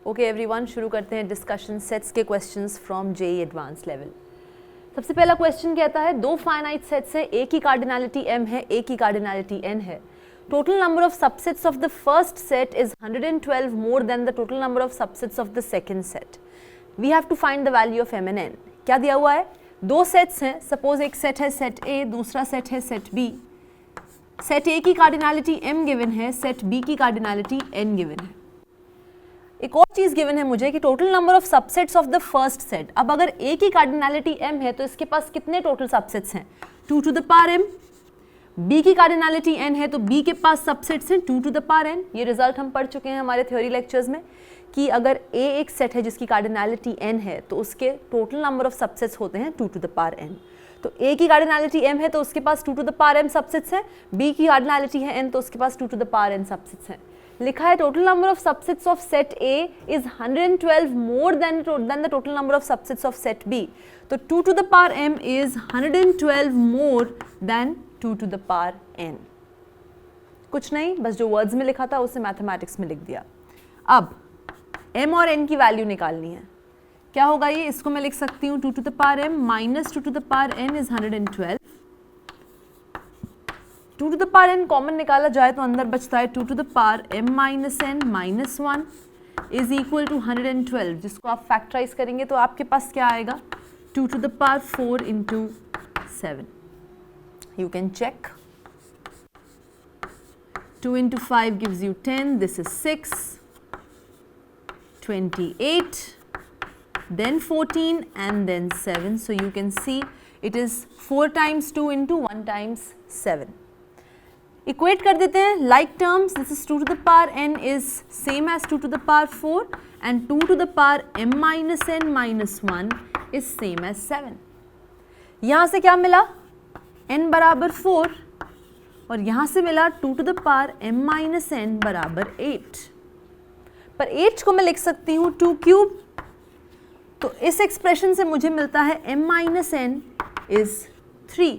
Okay everyone, शुरू करते हैं डिस्कशन सेट्स के questions from JEE advance level. सबसे पहला क्वेश्चन कहता है दो फाइनाइट सेट्स है, एक ही कार्डिनलिटी m है, एक ही कार्डिनलिटी n है। Total number of subsets of the first set is 112 more than the total number of subsets of the second set. We have to find the value of m and n। क्या दिया हुआ है? दो sets हैं, suppose एक set है set A, दूसरा set है सेट B। सेट A की कार्डिनलिटी m गिवन है, सेट B की कार्डिनलिटी n गिवन है। एक और चीज गिवन है मुझे कि total number of subsets of the first set. अब अगर A की कार्डिनलिटी m है तो इसके पास कितने टोटल सबसेट्स हैं? 2 to the power m। B की कार्डिनलिटी n है तो B के पास सबसेट्स हैं 2 टू द पावर n। ये रिजल्ट हम पढ़ चुके हैं हमारे थ्योरी लेक्चर्स में कि अगर A एक सेट है जिसकी कार्डिनलिटी n है तो उसके टोटल नंबर ऑफ सबसेट्स होते हैं 2 टू द पावर n। तो A की कार्डिनलिटी m है तो उसके पास 2 to the power m subsets हैं, B की कार्डिनलिटी है n तो उसके पास 2 to the power n subsets हैं। लिखा है total number of subsets of set A is 112 more than the total number of subsets of set B। तो 2 to the power m is 112 more then 2 to the power n। कुछ नहीं, बस जो words में लिखा था उसे मैथमेटिक्स में लिख दिया। अब m और n की वैल्यू निकालनी है। क्या होगा ये? इसको मैं लिख सकती हूँ 2 to the power m minus 2 to the power n is 112। 2 to the power n common निकाला जाए तो अंदर बचता है 2 to the power m minus n minus 1 is equal to 112, जिसको आप फैक्टराइज करेंगे तो आपके पास क्या आएगा? 2 to the power 4 into 7। You can check. 2 into 5 gives you 10, this is 6, 28, then 14 and then 7. So you can see it is 4 times 2 into 1 times 7. Equate कर देते हैं like terms. This is 2 to the power n is same as 2 to the power 4 and 2 to the power m minus n minus 1 is same as 7. यहाँ से क्या मिला? n बराबर 4 और यहाँ से मिला 2 to the power m minus n बराबर 8। पर 8 को मैं लिख सकती हूँ 2 क्यूब। तो इस एक्सप्रेशन से मुझे मिलता है m minus n is 3।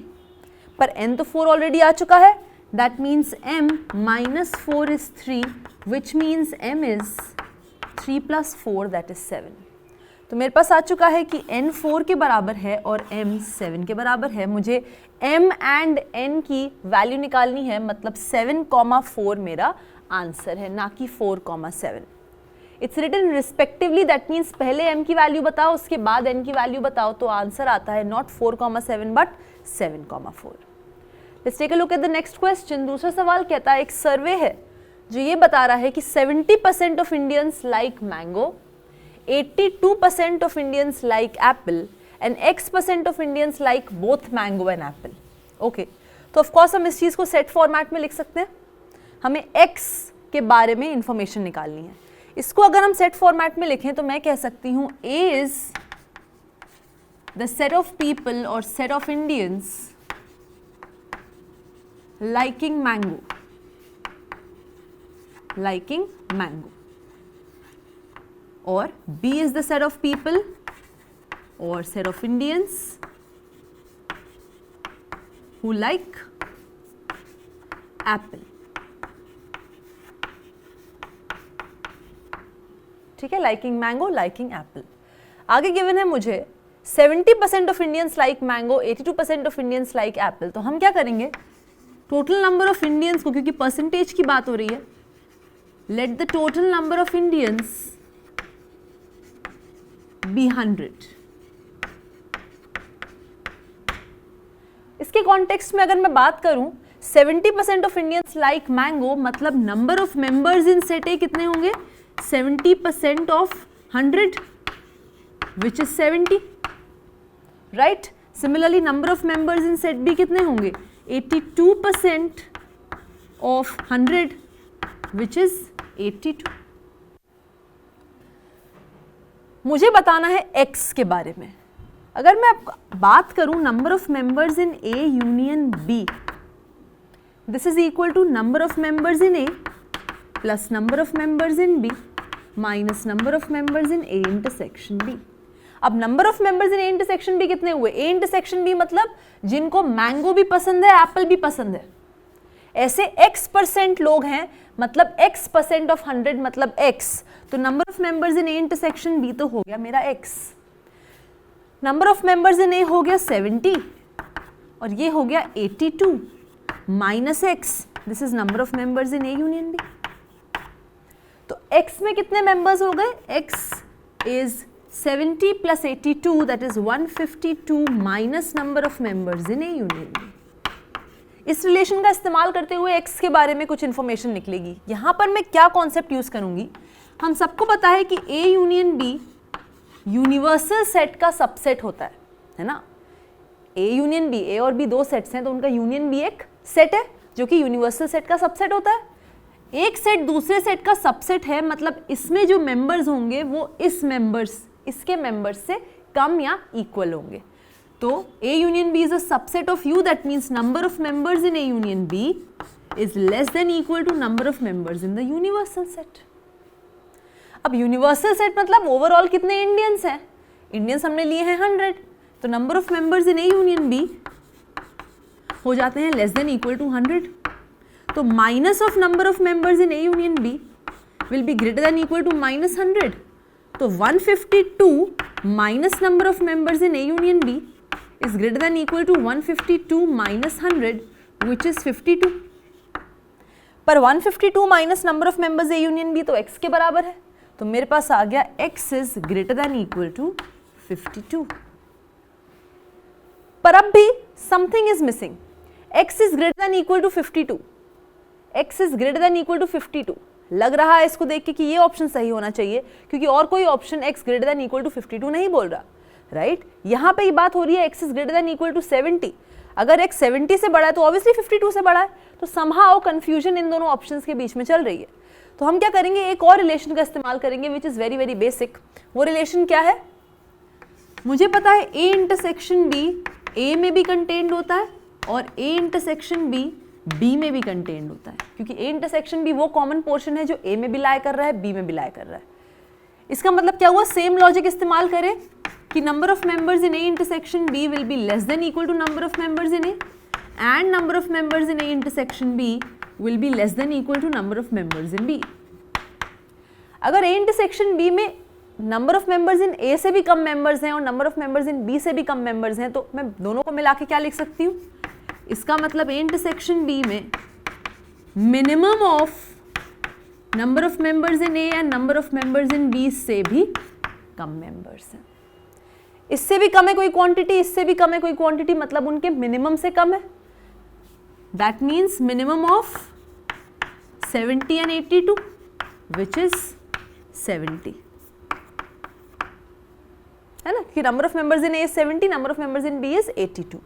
पर n तो 4 ऑलरेडी आ चुका है। That means m minus 4 is 3, which means m is 3 plus 4, that is 7. तो मेरे पास आ चुका है कि n 4 के बराबर है और m 7 के बराबर है। मुझे m and n की वैल्यू निकालनी है, मतलब 7,4 मेरा आंसर है, ना कि 4,7। It's written respectively, that means पहले m की वैल्यू बताओ उसके बाद n की वैल्यू बताओ, तो आंसर आता है not 4,7 but 7,4। Let's take a look at the next question. दूसरा सवाल कहता है एक सर्वे है जो ये बता रहा है कि 70% of Indians like mango, 82% of Indians like Apple and x% of Indians like both mango and Apple. Okay, तो ऑफ कोर्स हम इस चीज को सेट फॉर्मेट में लिख सकते हैं। हमें x के बारे में इंफॉर्मेशन निकालनी है। इसको अगर हम सेट फॉर्मेट में लिखें तो मैं कह सकती हूँ A is the set of people और set of Indians liking mango, or B is the set of people or set of Indians who like apple। ठीक है, liking mango, liking apple। आगे गिवन है मुझे 70% of Indians like mango, 82% of Indians like apple। तो हम क्या करेंगे? Total number of Indians को, क्योंकि परसेंटेज की बात हो रही है, let the total number of Indians be 100। इसके कॉन्टेक्स्ट में अगर मैं बात करूं 70% ऑफ इंडियंस लाइक मैंगो, मतलब number of members in set A कितने होंगे? 70% of 100 which is 70, right. Similarly number of members in set B कितने होंगे? 82% of 100 which is 82। मुझे बताना है x के बारे में। अगर मैं बात करूं number of members in A union B, this is equal to number of members in A plus number of members in B minus number of members in A intersection B। अब number of members in A intersection B कितने हुए? ए intersection B मतलब जिनको mango भी पसंद है, Apple भी पसंद है। ऐसे x% लोग हैं मतलब x% ऑफ 100 मतलब x, तो number of members in A intersection B तो हो गया मेरा x, number of members in A हो गया 70 और ये हो गया 82 minus x, this is number of members in A union B। तो x में कितने मेंबर्स हो गए, x is 70 plus 82 that is 152 minus number of members in A union B। इस रिलेशन का इस्तेमाल करते हुए x के बारे में कुछ इंफॉर्मेशन निकलेगी। यहाँ पर मैं क्या कॉन्सेप्ट यूज करूंगी, हम सबको पता है कि A union B universal set का सबसेट होता है ना। A यूनियन B, A और B दो सेट्स हैं तो उनका यूनियन B एक सेट है जो कि यूनिवर्सल सेट का सबसेट होता है। एक सेट दूसरे सेट का सबसेट है, मतलब इसमें जो मेंबर्स होंगे वो इसके मेंबर्स से कम या इक्वल होंगे। तो A union B is a subset of U, that means number of members in A union B is less than equal to number of members in the universal set। अब universal set मतलब overall कितने Indians हैं, Indians हमने लिए हैं 100, तो number of members in A union B हो जाते हैं लेस देन इक्वल टू 100। तो minus of number of members in A union B will be greater than equal to minus 100। तो 152 minus number of members in A union B is greater than equal to 152 minus 100 which is 52। पर 152 minus number of members A union B तो x के बराबर है, तो मेरे पास आ गया x is greater than equal to 52। पर अब भी something is missing, x is greater than equal to 52, x is greater than equal to 52। लग रहा है इसको देख के कि ये ऑप्शन सही होना चाहिए क्योंकि और कोई option x greater than equal to 52 नहीं बोल रहा, राइट यहाँ पे ये बात हो रही है x is greater than equal to 70। अगर x 70 से बड़ा है तो ऑब्वियसली 52 से बड़ा है, तो somehow कंफ्यूजन इन दोनों ऑप्शंस के बीच में चल रही है। तो हम क्या करेंगे, एक और रिलेशन का इस्तेमाल करेंगे which is very very basic. वो रिलेशन क्या है, मुझे पता है A इंटरसेक्शन B A में भी कंटेन्ड होता है और A इंटरसेक्शन B B में भी कंटेन्ड होता है, क्योंकि A इंटरसेक्शन B वो कॉमन पोर्शन है जो A में भी लाई कर रहा है B में भी लाई कर रहा है। इसका मतलब क्या हुआ, सेम लॉजिक इस्तेमाल करें कि number of members in A intersection B will be less than equal to number of members in A and number of members in A intersection B will be less than equal to number of members in B। अगर A intersection B में number of members in A से भी कम members हैं और number of members in B से भी कम मेंबर्स हैं, तो मैं दोनों को मिला के क्या लिख सकती हूँ, इसका मतलब A इंटरसेक्शन B में minimum of number of members in A and number of members in B से भी कम मेंबर्स हैं। इससे भी कम है कोई क्वांटिटी, इससे भी कम है कोई क्वांटिटी, मतलब उनके मिनिमम से कम है। That means minimum of 70 and 82 which is 70, है ना, कि number of members in A is 70, number of members in B is 82।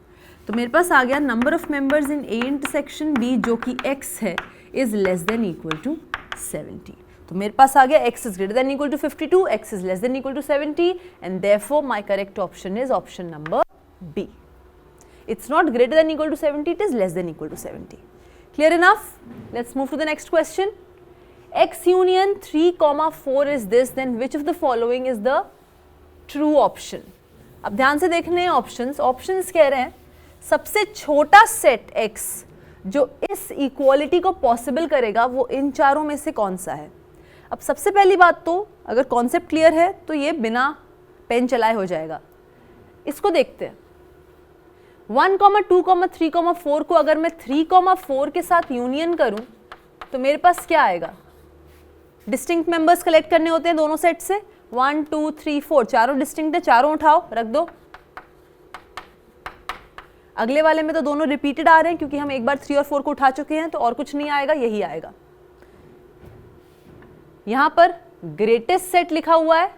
तो मेरे पास आ गया number of members in A intersection B जो कि x है is less than equal to 70। तो मेरे पास आ गया x is greater than equal to 52, x is less than equal to 70 and therefore my correct option is option number B. It's not greater than equal to 70, it is less than equal to 70. Clear enough? Let's move to the next question. X union 3, 4 is this, then which of the following is the true option? अब ध्यान से देखने हैं options कह रहे हैं सबसे छोटा सेट x जो इस इक्वालिटी को पॉसिबल करेगा वो इन चारों में से कौन सा है। अब सबसे पहली बात तो अगर कॉन्सेप्ट क्लियर है तो ये बिना पेन चलाए हो जाएगा। इसको देखते हैं 1, 2, 3, 4 को अगर मैं 3, 4 के साथ यूनियन करूं तो मेरे पास क्या आएगा, डिस्टिंक्ट मेंबर्स कलेक्ट करने होते हैं दोनों सेट से, 1, 2, 3, 4 चारों डिस्टिंक्ट है, चारों उठाओ रख दो। अगले वाले में तो दोनों रिपीटेड आ रहे हैं क्योंकि हम एक बार 3 और 4 को उठा चुके हैं, तो और कुछ नहीं आएगा, यही आएगा। यहां पर ग्रेटेस्ट सेट लिखा हुआ है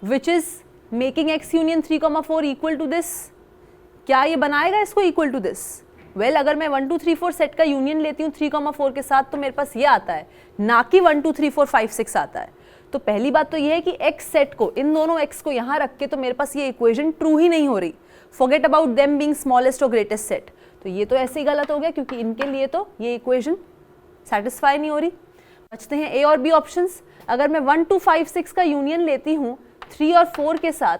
which is making x union 3, 4 equal to this. क्या ये बनाएगा इसको इक्वल टू दिस? वेल अगर मैं 1, 2, 3, 4 सेट का यूनियन लेती हूँ 3, 4 के साथ तो मेरे पास ये आता है, ना कि 1, 2, 3, 4, 5, 6 आता है। तो पहली बात तो ये है कि x सेट को, इन दोनों x को यहाँ रख के तो मेरे पास ये इक्वेशन ट्रू ही नहीं हो रही। Forget about them being smallest और ग्रेटेस्ट सेट, तो ये तो ऐसे ही गलत हो गया क्योंकि इनके लिए तो ये इक्वेशन सेटिस्फाई नहीं हो रही। बचते हैं A और B ऑप्शंस। अगर मैं 1, 2, 5, 6 का यूनियन लेती हूँ 3 और 4 के साथ,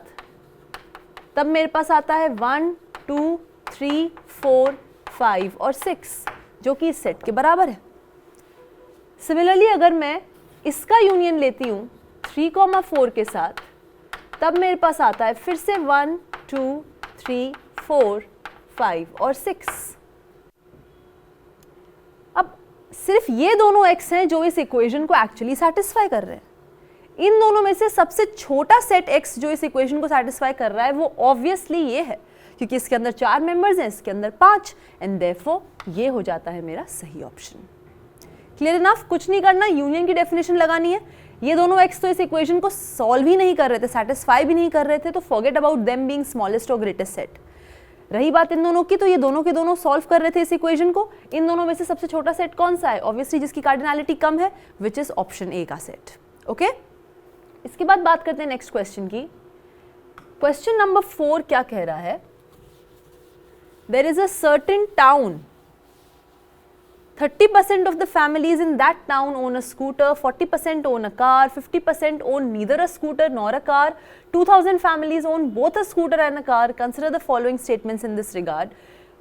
तब मेरे पास आता है 1, 2, 3, 4, 5 और 6 जो कि इस सेट के बराबर है। सिमिलरली अगर मैं इसका यूनियन लेती हूँ 3,4 के साथ, तब मेरे पास आता है फिर से 1, 2, 3, 4, 5 और 6। अब सिर्फ ये दोनों x हैं जो इस इक्वेशन को एक्चुअली सेटिस्फाई कर रहे हैं। इन दोनों में से सबसे छोटा सेट x जो इस इक्वेशन को सेटिस्फाई कर रहा है वो ऑब्वियसली ये है, क्योंकि इसके अंदर 4 मेंबर्स हैं, इसके अंदर 5, एंड देयरफॉर ये हो जाता है मेरा सही ऑप्शन। Clear enough? कुछ नहीं करना, यूनियन की डेफिनेशन लगानी है। ये दोनों x तो इस इक्वेशन को सॉल्व ही नहीं कर रहे थे, सेटिस्फाई भी नहीं कर रहे थे, तो forget about them being smallest और ग्रेटेस्ट सेट। रही बात इन दोनों की, तो ये दोनों के दोनों सॉल्व कर रहे थे इस इक्वेशन को। इन दोनों में से सबसे छोटा सेट कौन सा है? ऑब्वियसली जिसकी कार्डिनैलिटी कम है, विच इज ऑप्शन ए का सेट। ओके, इसके बाद बात करते हैं नेक्स्ट क्वेश्चन की। क्वेश्चन नंबर 4 क्या कह रहा है? There is a certain town, 30% of the families in that town own a scooter, 40% own a car, 50% own neither a scooter nor a car, 2000 families own both a scooter and a car. Consider the following statements in this regard.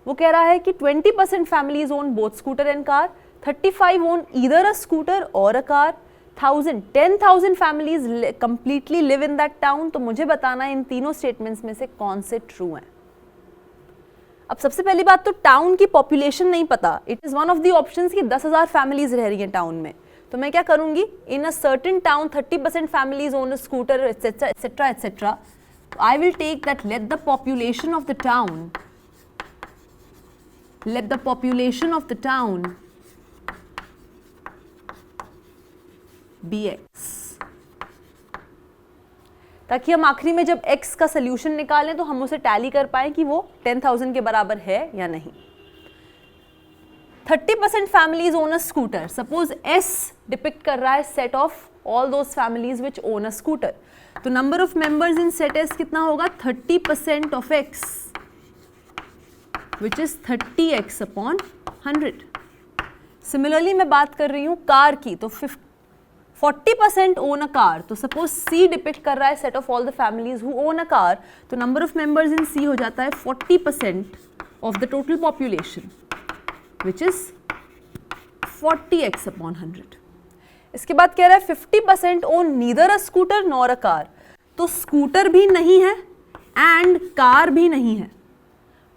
वो कह रहा है कि 20% families own both scooter and car, 35 own either a scooter or a car, 10,000 families completely live in that town. तो मुझे बताना है इन तीनों स्टेटमेंट्स में से कौन से ट्रू हैं। अब सबसे पहली बात तो टाउन की पॉपुलेशन नहीं पता। It is one of the options कि 10,000 फैमिलीज रह रही हैं टाउन में, तो मैं क्या करूंगी, in a certain town 30% families own a scooter etcetera etcetera etcetera, I will take that let the population of the town, let the population of the town be x, ताकि हम आखिरी में जब x का सोल्यूशन निकालें तो हम उसे टैली कर पाएं कि वो 10,000 के बराबर है या नहीं। 30% families own a scooter, suppose S depict कर रहा है set of all those families which own a scooter, तो number of members in set S कितना होगा, 30% of x which is 30x upon 100। Similarly मैं बात कर रही हूँ कार की, तो 40% ओन अ कार, तो सपोज C डिपिक्ट कर रहा है set of all the families who own a car, तो number of members in C हो जाता है 40% of the total population which is 40x upon 100। इसके बाद कह रहा है 50% ओन नीदर अ स्कूटर नॉर अ कार, तो स्कूटर भी नहीं है एंड कार भी नहीं है,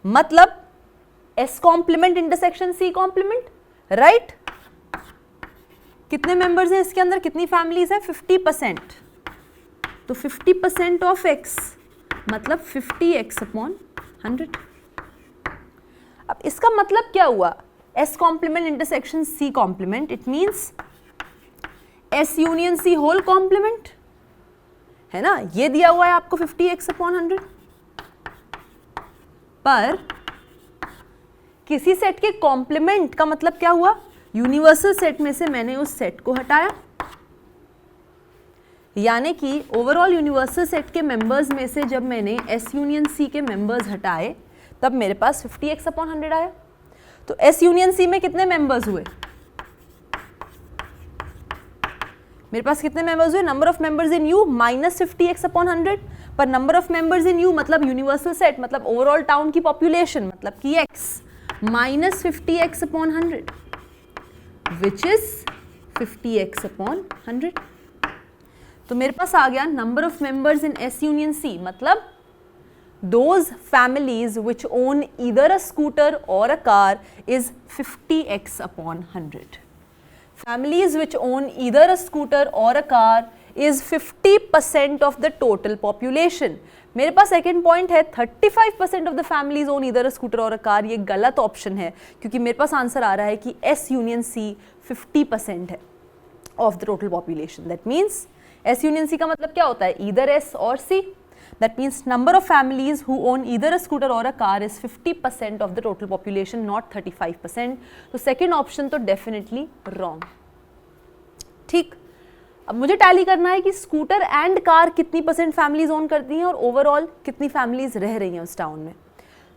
मतलब S complement intersection C complement, right. कितने मेंबर्स हैं इसके अंदर, कितनी फैमिलीज है, 50%, तो 50% ऑफ x मतलब 50x अपॉन 100। अब इसका मतलब क्या हुआ, S complement intersection C complement, it means S union C whole complement, है ना, ये दिया हुआ है आपको 50x अपॉन 100। पर किसी सेट के कॉम्प्लीमेंट का मतलब क्या हुआ, यूनिवर्सल सेट में से मैंने उस सेट को हटाया, यानी कि ओवरऑल यूनिवर्सल सेट के मेंबर्स में से जब मैंने S यूनियन C के मेंबर्स हटाए तब मेरे पास 50x अपॉन 100 आया। तो S यूनियन C में कितने मेंबर्स हुए, मेरे पास कितने मेंबर्स हुए, number of members in U minus 50x upon 100, पर number of members in U मतलब यूनिवर्सल सेट मतलब ओवरऑल टाउन की पॉपुलेशन मतलब कि x minus 50x upon 100 which is 50x upon 100। तो मेरे पास आ गया number of members in S union C मतलब those families which own either a scooter or a car is 50x upon 100. Families which own either a scooter or a car is 50% of the total population. मेरे पास second point है 35% of the families own either a scooter और a car, ये गलत option है क्योंकि मेरे पास answer आ रहा है कि S यूनियन C 50% है of the total population. That means S union C का मतलब क्या होता है, ईदर S और C। That means number of families who own either a scooter और a car is 50% of the total population, not 35%। तो second option तो definitely wrong. ठीक, अब मुझे टैली करना है कि स्कूटर एंड कार कितनी परसेंट फैमिलीज ओन करती हैं और ओवरऑल कितनी फैमिलीज रह रही हैं उस टाउन में।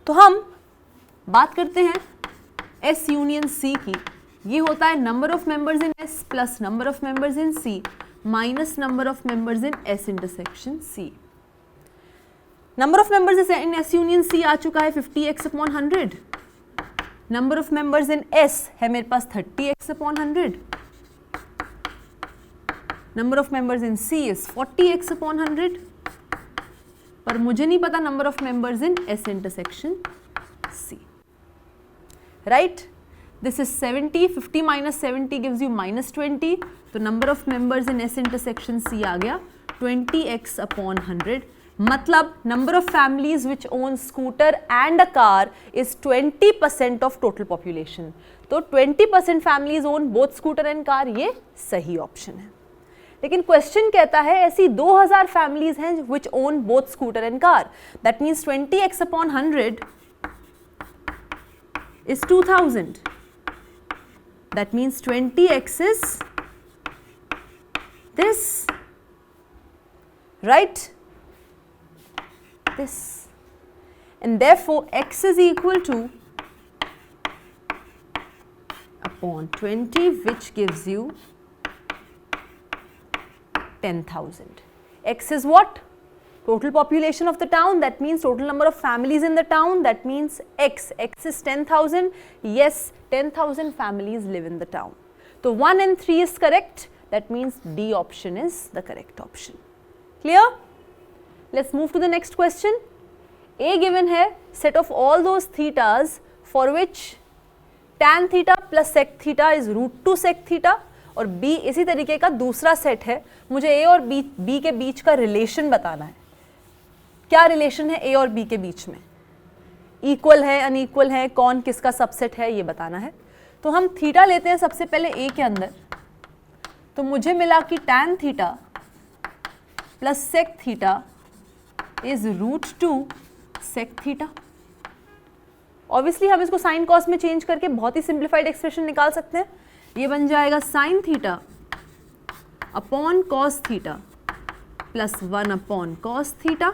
तो हम बात करते हैं S यूनियन C की, ये होता है number of members in S plus number of members in C minus number of members in S intersection C। Number of members in S union C आ चुका है 50x upon 100, number of members in S है मेरे पास 30x upon 100, number of members in C is 40x/100, पर मुझे नहीं पता number of members in S intersection C. Right, this is 70, 50 minus 70 gives you -20, तो number of members in S intersection C आ गया 20x/100. मतलब number of families which own scooter and a car is 20% of total population. तो 20% families own both scooter and car, ये सही option है. लेकिन question कहता है ऐसी 2000 फैमिलीज हैं which own both scooter and car. That means 20x/100 is 2000. That means 20x is this, right? This. And therefore x is equal to upon 20, which gives you 10,000. X is what? Total population of the town, that means total number of families in the town, that means x. X is 10,000. Yes, 10,000 families live in the town. So 1 and 3 is correct. That means D option is the correct option. Clear? Let's move to the next question. A given है, set of all those thetas for which tan theta plus sec theta is √2 sec theta, और B इसी तरीके का दूसरा set है. मुझे A और B के बीच का रिलेशन बताना है. क्या रिलेशन है A और B के बीच में? इक्वल है, अनइक्वल है, कौन किसका सबसेट है, ये बताना है. तो हम थीटा लेते हैं सबसे पहले A के अंदर. तो मुझे मिला कि tan theta plus sec theta is √2 sec theta. Obviously हम इसको साइन कॉस में चेंज करके बहुत ही सिंप्लीफाइड एक्सप्रेशन निकाल सकते हैं. ये बन जाएगा sine theta upon cos theta plus 1 cos theta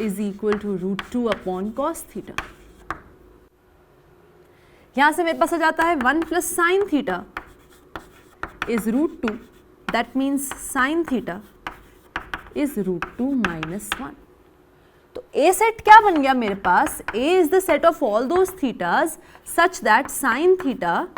is equal to √2 cos theta. यहां से मेरे पास आ जाता है 1 plus sine theta is √2. That means sine theta is √2 - 1. तो A सेट क्या बन गया मेरे पास? A is the set of all those theta's such that sine theta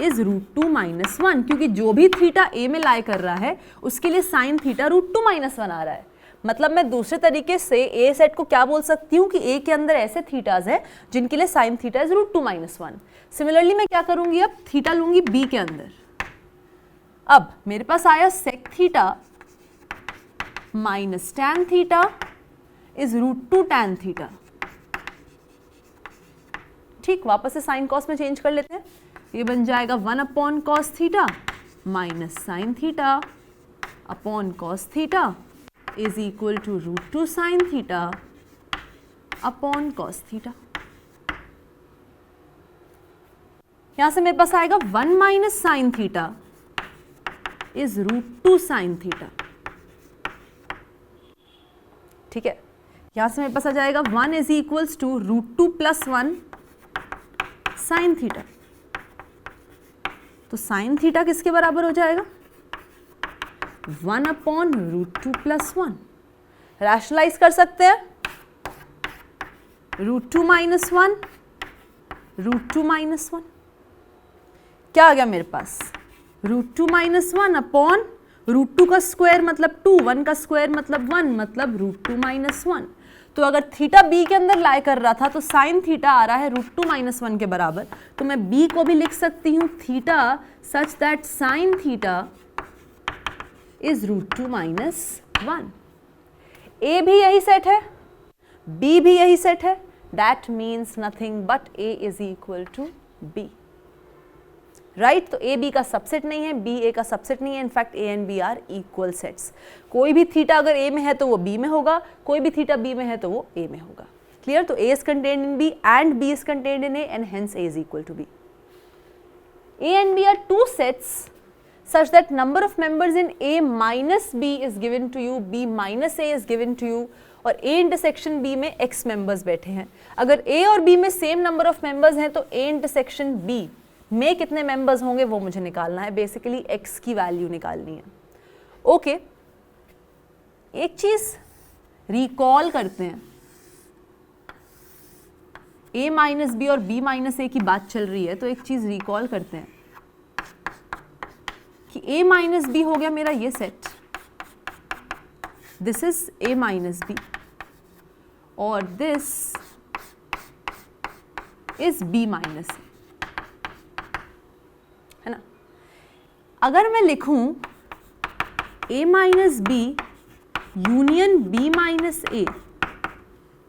is √2 - 1, क्योंकि जो भी थीटा A में लाई कर रहा है उसके लिए साइन थीटा √2 - 1 आ रहा है. मतलब मैं दूसरे तरीके से A सेट को क्या बोल सकती हूँ कि A के अंदर ऐसे थीटाज हैं जिनके लिए साइन थीटा इज √2 - 1. सिमिलरली मैं क्या करूंगी, अब थीटा लूंगी B के अंदर. अब मेरे पास आया sec theta minus tan theta is √2 tan theta. ठीक, वापस से साइन कॉस में चेंज कर लेते हैं. ये बन जाएगा 1 cos theta minus sine theta upon cos theta is equal to √2 sin theta upon cos theta. यहां से मेरे पास आएगा 1 minus sine theta is √2 sin theta. ठीक है, यहां से मेरे पास आ जाएगा 1 is equals to √2 + 1 sine theta. तो साइन थीटा किसके बराबर हो जाएगा? 1 √2 + 1. रैशनलाइज कर सकते हैं. √2 - 1 √2 - 1 क्या आ गया मेरे पास? √2 - 1 अपॉन √2 का स्क्वायर मतलब 2, 1 का स्क्वायर मतलब 1, मतलब √2 - 1. तो अगर थीटा B के अंदर लाई कर रहा था तो साइन थीटा आ रहा है √2 - 1 के बराबर. तो मैं B को भी लिख सकती हूँ theta such that sine theta is √2 - 1. A भी यही सेट है, B भी यही सेट है. That means nothing but A is equal to B. Right, तो A B का सबसेट नहीं है, B A का सबसेट नहीं है. In fact A and B are equal sets. कोई भी थीटा अगर A में है तो वो B में होगा, कोई भी थीटा B में है तो वो A में होगा. क्लियर? तो A is contained in B and B is contained in A and hence A is equal to B. A and B are two sets such that number of members in A minus B is given to you, B minus A is given to you, और A intersection B में X members बैठे हैं. अगर A और B में same number of members हैं तो A intersection B में कितने members होंगे वो मुझे निकालना है. बेसिकली X की वैल्यू निकालनी है. ओके, एक चीज रिकॉल करते हैं. A माइनस B और B माइनस A की बात चल रही है तो एक चीज रिकॉल करते हैं कि A माइनस बी हो गया मेरा ये set, this is A minus B और this is B minus A, है ना। अगर मैं लिखूं A minus B union B minus A,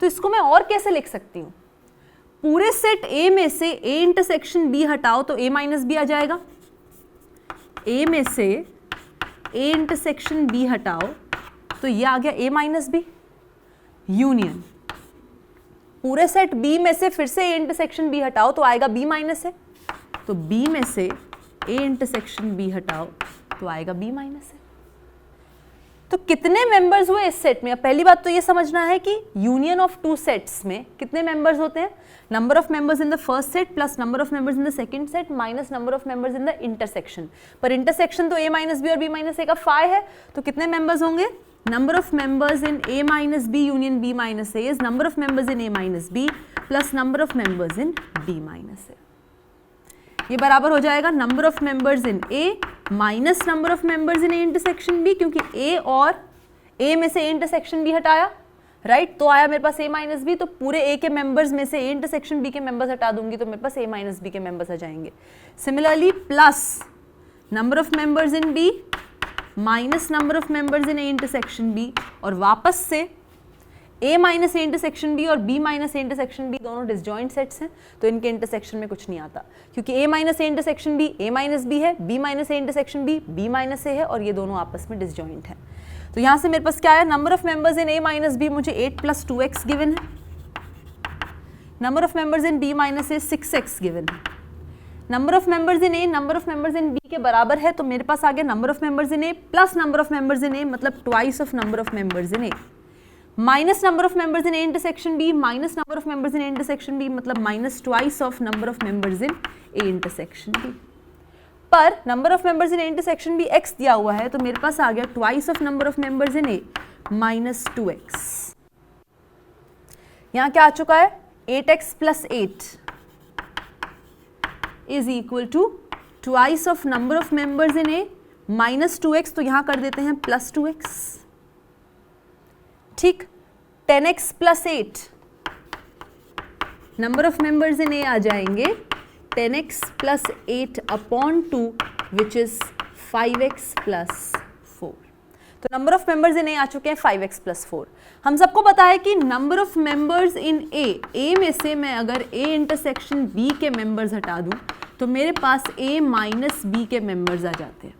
तो इसको मैं और कैसे लिख सकती हूं? पूरे सेट A में से A इंटरसेक्शन B हटाओ तो A माइनस बी आ जाएगा, A में से A इंटरसेक्शन B हटाओ तो ये आ गया A माइनस बी यूनियन, पूरे सेट B में से फिर से A इंटरसेक्शन B हटाओ तो आएगा B माइनस ए, तो B में से A इंटरसेक्शन B हटाओ तो आएगा B माइनस ए। तो कितने मेंबर्स हुए इस सेट में? अब पहली बात तो ये समझना है कि यूनियन ऑफ टू सेट्स में कितने मेंबर्स होते हैं? Number of members in the first set plus number of members in the second set minus number of members in the intersection. पर इंटरसेक्शन तो A माइनस बी और B minus A का phi है, तो कितने members होंगे? Number of members in A minus B union B minus A is number of members in A minus B plus number of members in B minus ए। ये बराबर हो जाएगा number of members in A minus number of members in A intersection B, क्योंकि A और A में से A intersection B हटाया, right, तो आया मेरे पास A माइनस बी, तो पूरे A के मेंबर्स में से A इंटरसेक्शन B के मेंबर्स हटा दूंगी तो मेरे पास A माइनस बी के मेंबर्स आ जाएंगे। Similarly plus number of members in B minus number of members in A intersection B, और वापस से A minus A intersection B और B minus A intersection B दोनों डिसजॉइंट सेट्स हैं, तो इनके इंटरसेक्शन में कुछ नहीं आता, क्योंकि A minus A intersection B A minus B है, B minus A intersection B B minus A है, और ये दोनों आपस में डिसजॉइंट हैं। तो यहाँ से मेरे पास क्या है? Number of members in A minus B मुझे 8 प्लस 2x गिवन है, number of members in B minus A 6x given है, number of members in A number of members in B के बराबर है, तो मेरे पास आ गया number of members in A plus number of members in A, मतलब twice of number of members in A, minus number of members in A intersection B minus number of members in A intersection B, मतलब minus twice of number of members in A intersection B। पर number of members in A intersection B x दिया हुआ है, तो मेरे पास आ गया twice of number of members in A minus 2x। यहाँ क्या आ चुका है? 8x plus 8 is equal to twice of number of members in A minus 2x, तो यहाँ कर देते हैं प्लस 2x, ठीक। 10x plus 8 number of members in A आ जाएंगे 10x plus 8 upon 2 which is 5x plus 4। तो number of members in A आ चुके हैं 5x प्लस 4। हम सबको पता है कि number of members in A में से मैं अगर A इंटरसेक्शन B के मेंबर्स हटा दूं तो मेरे पास A माइनस B के मेंबर्स आ जाते हैं,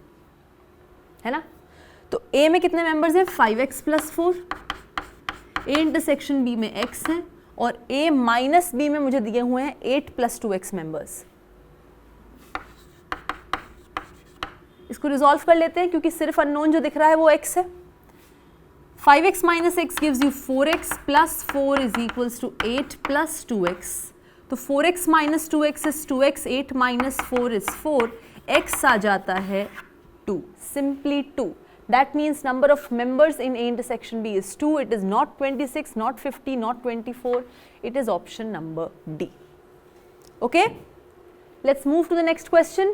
है ना। तो A में कितने मेंबर्स हैं? 5x plus 4, A intersection B में x है, और A माइनस B में मुझे दिए हुए हैं 8 प्लस 2x मेंबर्स। इसको रिजॉल्व कर लेते हैं, क्योंकि सिर्फ अननोन जो दिख रहा है वो x है। 5x minus x gives you 4x plus 4 is equals to 8 plus 2x। तो 4x minus 2x is 2x, 8 minus 4 is 4, x आ जाता है 2, simply 2. That means number of members in A intersection B is 2. It is not 26, not 50, not 24. It is option number D. Okay? Let's move to the next question.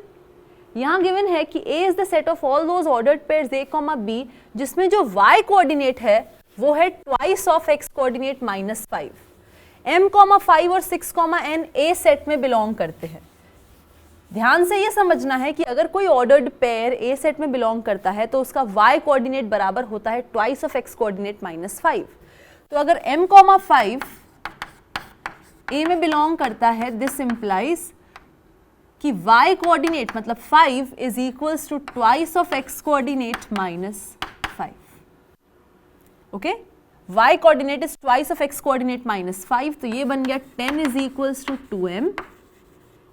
यहाँ given है कि A is the set of all those ordered pairs A, B जिसमें जो y coordinate है वो है twice of x coordinate minus 5. M, 5 और 6, n A set में बिलोंग करते हैं। ध्यान से ये समझना है कि अगर कोई ऑर्डर्ड पेयर A सेट में बिलोंग करता है तो उसका y कोऑर्डिनेट बराबर होता है twice of x coordinate minus 5। तो अगर m, 5 A में बिलोंग करता है, दिस इंप्लाइज कि y कोऑर्डिनेट मतलब 5 is equals to twice of x coordinate minus 5। Okay, y coordinate is twice of x coordinate minus 5, तो ये बन गया 10 इज इक्वल्स टू 2m,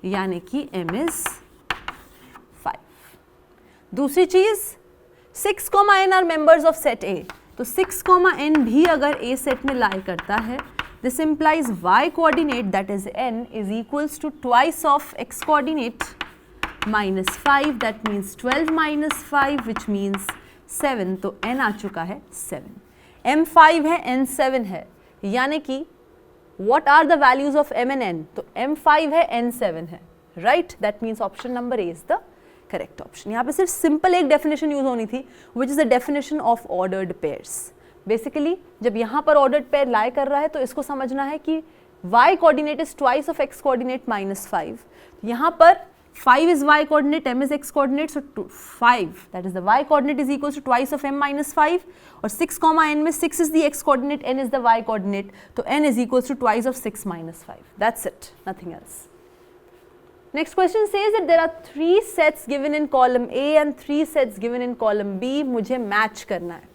यानी कि m इज 5। दूसरी चीज 6, n are members of set A, तो 6, n भी अगर A सेट में लाई करता है, this implies y coordinate that is n is equals to twice of x coordinate minus 5, that means 12 minus 5 which means 7, तो n आ चुका है 7। m 5 है, n 7 है, यानी कि what are the values of m and n? तो m 5 है, n 7 है, right? That means option number A is the correct option. यहाँ पे सिर्फ सिंपल एक डेफिनेशन यूज होनी थी, which is the definition of ordered pairs. Basically जब यहाँ पर ऑर्डर्ड पेयर लाई कर रहा है तो इसको समझना है कि y coordinate is twice of x coordinate -5। यहाँ पर 5 is y coordinate, m is x coordinate, so 5 that is the y coordinate is equals to twice of m minus 5, और 6 comma n में 6 is the x coordinate, n is the y coordinate, तो n is equals to twice of 6 minus 5. That's it, nothing else. Next question says that there are 3 sets given in column A and 3 sets given in column B. मुझे match करना है.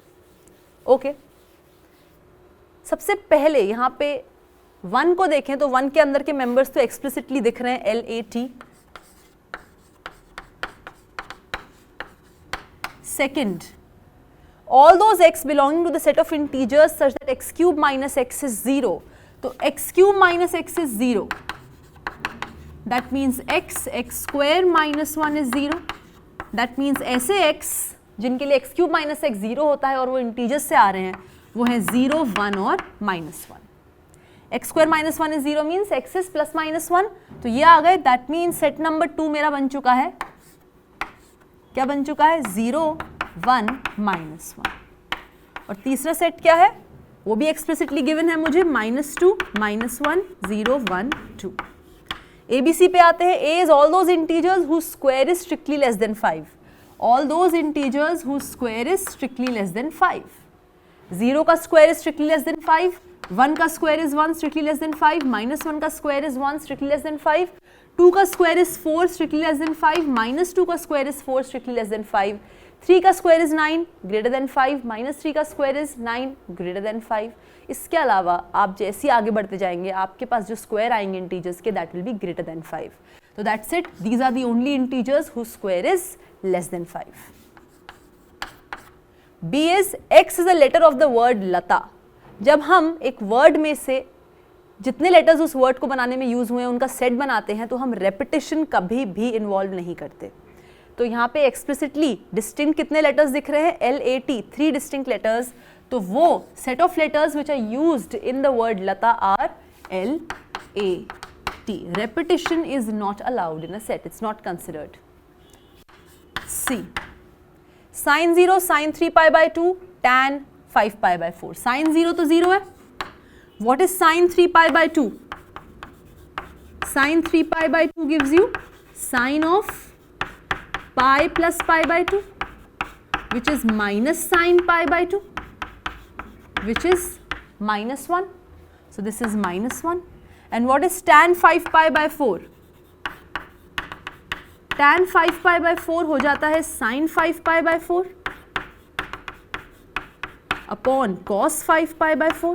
Okay. सबसे पहले यहाँ पे 1 को देखें तो 1 के अंदर के members तो explicitly दिख रहे हैं LAT. Second, all those x belonging to the set of integers such that x cube minus x is 0. तो x cube minus x is 0. That means x square minus 1 is 0. That means ऐसे x जिनके लिए x cube minus x 0 होता है और वो integers से आ रहे हैं वो है 0, 1 और minus 1. x square minus 1 is 0 means x is plus minus 1. तो ये आ गए. That means set number 2 मेरा बन चुका है. क्या बन चुका है? 0, 1, -1. और तीसरा सेट क्या है? वो भी एक्सप्लिसिटली गिवन है मुझे, -2, -1, 0, 1, 2. ABC पे आते हैं. A is all those integers whose square is strictly less than 5. All those integers whose square is strictly less than 5. 0 का square is strictly less than 5. 1 का square is 1 strictly less than 5. -1 का square is 1 strictly less than 5. 2 का square is 4 strictly less than 5. -2 का square is 4 strictly less than 5. 3 का square is 9 greater than 5. -3 का square is 9 greater than 5. इसके अलावा आप जैसे आगे बढ़ते जाएंगे आपके पास जो स्क्वायर आएंगे इंटीजर्स के that will be greater than 5. तो that's it. These are the only integers whose square is less than 5. B is X is a letter of the word लता. जब हम एक वर्ड में से जितने लेटर्स उस वर्ड को बनाने में यूज हुए हैं उनका सेट बनाते हैं तो हम रेपिटेशन कभी भी इन्वॉल्व नहीं करते. तो यहाँ पे एक्सप्लिसिटली डिस्टिंक्ट कितने लेटर्स दिख रहे हैं? LAT, 3 distinct letters. तो वो set of letters which are used in the word Lata are LAT. Repetition is not allowed in a set. It's not considered. C. Sin 0, sin 3 pi by 2, tan 5 pi by 4. Sin 0 तो 0 है. What is sin 3 pi by 2? Sin 3 pi by 2 gives you sine of pi plus pi by 2, which is minus sine pi by 2, which is -1. So this is -1. And what is tan 5 pi by 4? Tan 5 pi by 4 हो जाता है sin 5 pi by 4 upon cos 5 pi by 4.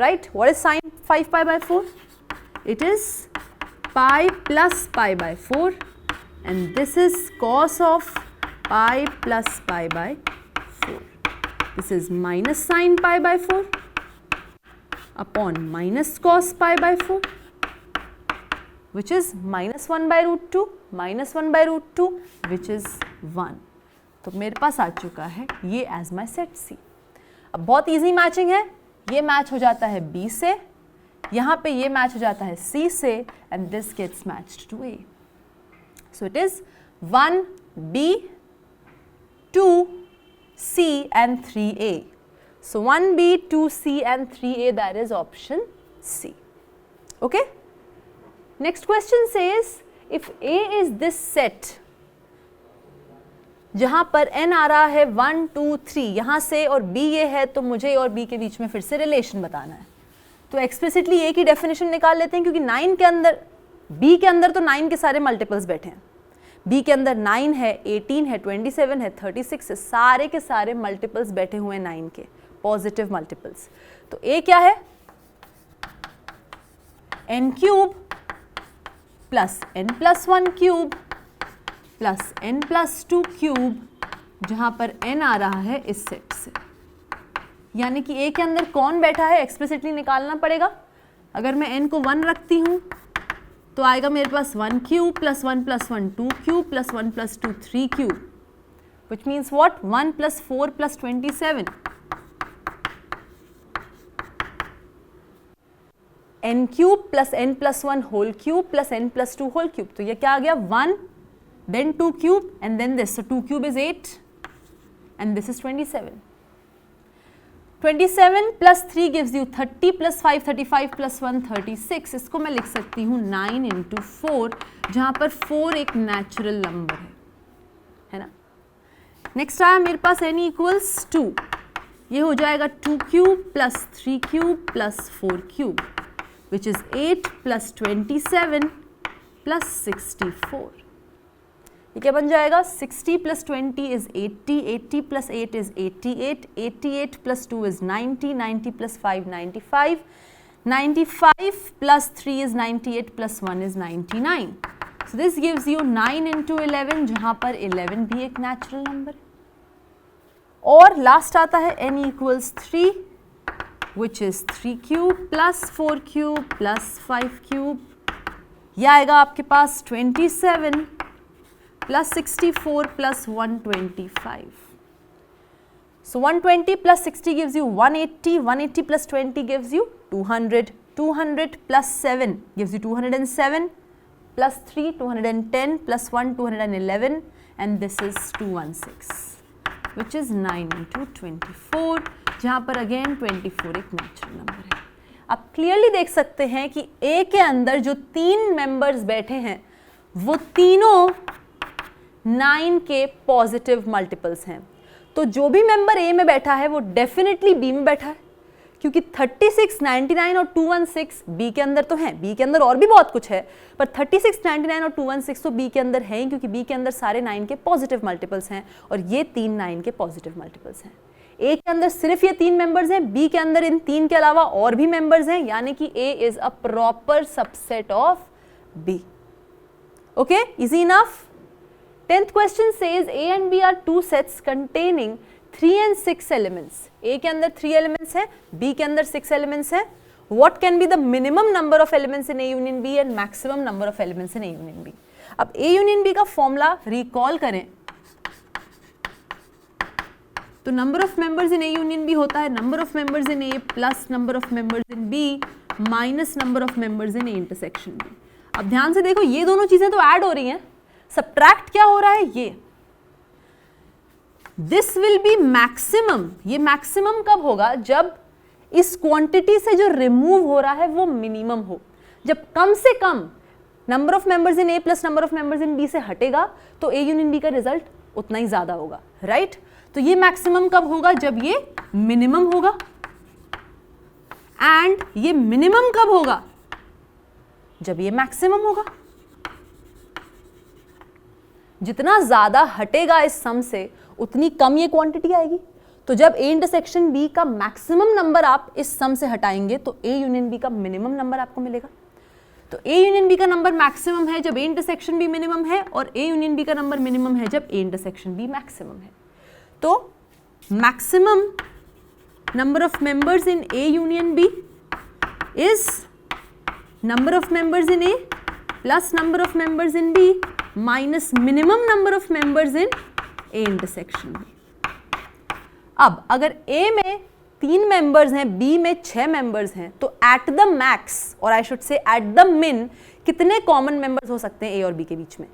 Right? What is sin 5 pi by 4? It is pi plus pi by 4 and this is cos of pi plus pi by 4. This is minus sin pi by 4 upon minus cos pi by 4, which is -1 by root 2, -1 by root 2, which is 1. तो मेरे पास आ चुका है ये as my set C. अब बहुत easy matching है. ये मैच हो जाता है B से, यहाँ पे ये मैच हो जाता है C से and this gets matched to A. So it is 1B, 2C and 3A. So 1B, 2C and 3A, that is option C. Okay? Next question says if A is this set जहाँ पर n आ रहा है 1, 2, 3 यहाँ से और B ये है तो मुझे A और B के बीच में फिर से रिलेशन बताना है. तो एक्सप्लिसिटली A की डेफिनेशन निकाल लेते हैं क्योंकि 9 के अंदर B के अंदर तो 9 के सारे मल्टीपल्स बैठे हैं. B के अंदर 9 है, 18 है, 27 है, 36 है, सारे के सारे मल्टीपल्स बैठे हुए हैं 9 के, पॉजिटिव मल्टीपल्स. तो A क्या है? n cube plus n plus 1 cube plus n plus 2 cube जहाँ पर n आ रहा है इस सेट से. यानी कि A के अंदर कौन बैठा है एक्सप्लिसिटली निकालना पड़ेगा. अगर मैं n को 1 रखती हूँ तो आएगा मेरे पास 1 cube plus 1 plus 1 2 cube plus 1 plus 2 3 cube, which means what 1 plus 4 plus 27. n cube plus n plus 1 whole cube plus n plus 2 whole cube. तो ये क्या आ गया 1 then 2 cube and then this. So 2 cube is 8 and this is 27. 27 plus 3 gives you 30 plus 5 35 plus 1 36. इसको मैं लिख सकती हूँ 9 into 4 जहाँ पर 4 एक नेचुरल नंबर है ना. नेक्स्ट आया मेरे पास n equals 2. ये हो जाएगा 2 cube plus 3 cube plus 4 cube which is 8 plus 27 plus 64. ये क्या बन जाएगा 60 plus 20 is 80, 80 plus 8 is 88, 88 plus 2 is 90, 90 plus 5 95, 95 plus 3 is 98 plus 1 is 99. So this gives you 9 into 11 जहाँ पर 11 भी एक नेचुरल नंबर है. और लास्ट आता है n equals 3 which is 3 cube plus 4 cube plus 5 cube. यह आएगा आपके पास 27 plus 64 plus 125. So 120 plus 60 gives you 180, 180 plus 20 gives you 200, 200 plus 7 gives you 207 plus 3 210 plus 1 211 and this is 216 which is 9 into 24 जहाँ पर again 24 एक natural number है. आप clearly देख सकते हैं कि A के अंदर जो 3 मेंबर्स बैठे हैं वो तीनों 9 के पॉजिटिव मल्टीपल्स हैं. तो जो भी मेंबर A में बैठा है वो डेफिनेटली B में बैठा है क्योंकि 36, 99 और 216 B के अंदर तो हैं. B के अंदर और भी बहुत कुछ है पर 36, 99 और 216 तो B के अंदर हैं क्योंकि B के अंदर सारे 9 के पॉजिटिव मल्टीपल्स हैं और ये 3 9 के पॉजिटिव मल्टीपल्स हैं. A के अंदर सिर्फ ये 3 मेंबर्स हैं, B के अंदर इन 3 के अलावा और भी मेंबर्स हैं यानी कि A is a proper subset of B. Okay, easy enough. 10th question says A and B are two sets containing 3 and 6 elements. A के अंदर 3 elements हैं, B के अंदर 6 elements हैं. What can be the minimum number of elements in A union B and maximum number of elements in A union B? अब A union B का formula recall करें तो number of members in A union B होता है number of members in A plus number of members in B minus number of members in A intersection B. अब ध्यान से देखो ये दोनों चीजें तो ऐड हो रही हैं, सब्ट्रैक्ट क्या हो रहा है ये. This will be maximum. ये मैक्सिमम कब होगा जब इस क्वांटिटी से जो रिमूव हो रहा है वो मिनिमम हो. जब कम से कम number of members in A plus number of members in B से हटेगा तो A यूनियन B का रिजल्ट उतना ही ज्यादा होगा, राइट. तो ये मैक्सिमम कब होगा जब ये मिनिमम होगा एंड ये मिनिमम कब होगा जब ये मैक्सिमम होगा. जितना ज्यादा हटेगा इस सम से उतनी कम ये क्वांटिटी आएगी. तो जब A इंटरसेक्शन B का मैक्सिमम नंबर आप इस सम से हटाएंगे तो A यूनियन B का मिनिमम नंबर आपको मिलेगा. तो A यूनियन B का नंबर मैक्सिमम है जब A इंटरसेक्शन B मिनिमम है और A यूनियन B का नंबर मिनिमम है जब A इंटरसेक्शन B मैक्सिमम है. तो maximum number of members in A union B is number of members in A plus number of members in B minus minimum number of members in A intersection B. अब अगर A में 3 members हैं, B में 6 members हैं तो at the max और I should say at the min कितने common members हो सकते हैं A और B के बीच में.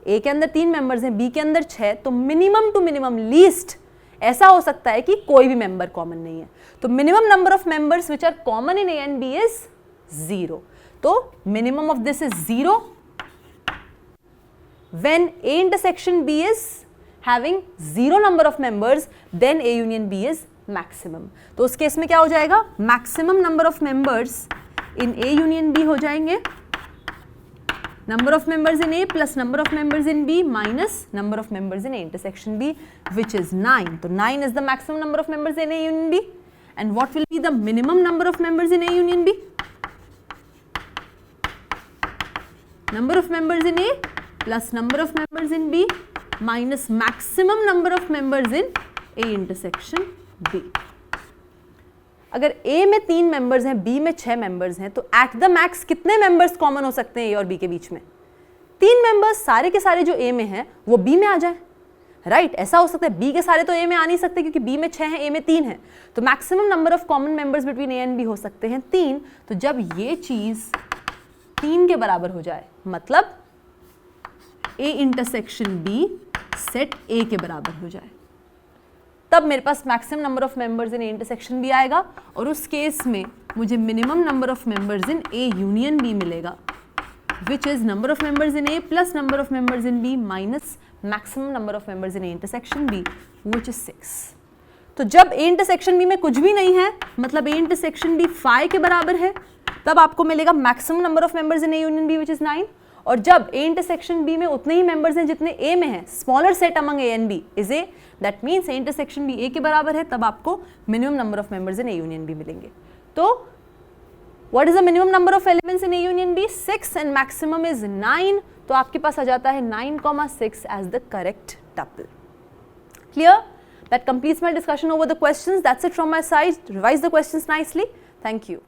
A के अंदर 3 members हैं, B के अंदर 6, तो minimum to minimum least ऐसा हो सकता है कि कोई भी member common नहीं है. तो minimum number of members which are common in A and B is 0. तो minimum of this is 0 when A intersection B is having 0 number of members then A union B is maximum. तो उस case में क्या हो जाएगा maximum number of members in A union B हो जाएंगे number of members in A plus number of members in B minus number of members in A intersection B which is 9. तो 9 is the maximum number of members in A union B and what will be the minimum number of members in A union B? Number of members in A plus number of members in B minus maximum number of members in A intersection B. अगर A में 3 members हैं, B में 6 members हैं तो at the max कितने members common हो सकते हैं A और B के बीच में? 3 मेंबर्स सारे के सारे जो A में हैं वो B में आ जाए. राइट ऐसा हो सकता है बी के सारे तो ए में आ नहीं सकते क्योंकि बी में 6 है, ए में 3 है, तो maximum number of common members between A and B हो सकते हैं 3। तो जब ये चीज 3 के बराबर हो जाए, मतलब A intersection B set A के बराबर हो जाए, तब मेरे पास maximum number of members in A intersection B आएगा, और उस केस में मुझे minimum number of members in A union B मिलेगा, which is number of members in A plus number of members in B minus maximum number of members in A intersection B, which is 6। तो जब A intersection B में कुछ भी नहीं है, मतलब A intersection B phi के बराबर है, तब आपको मिलेगा maximum number of members in A union B, which is 9। और जब A intersection B में उतने ही members हैं जितने A में हैं, smaller set among A and B is A, that means A intersection B A के बराबर है, तब आपको minimum number of members in A union B मिलेंगे। तो what is the minimum number of elements in A union B? 6 and maximum is 9, तो आपके पास आ जाता है 9,6 as the correct tuple। Clear? That completes my discussion over the questions. That's it from my side. Revise the questions nicely. Thank you.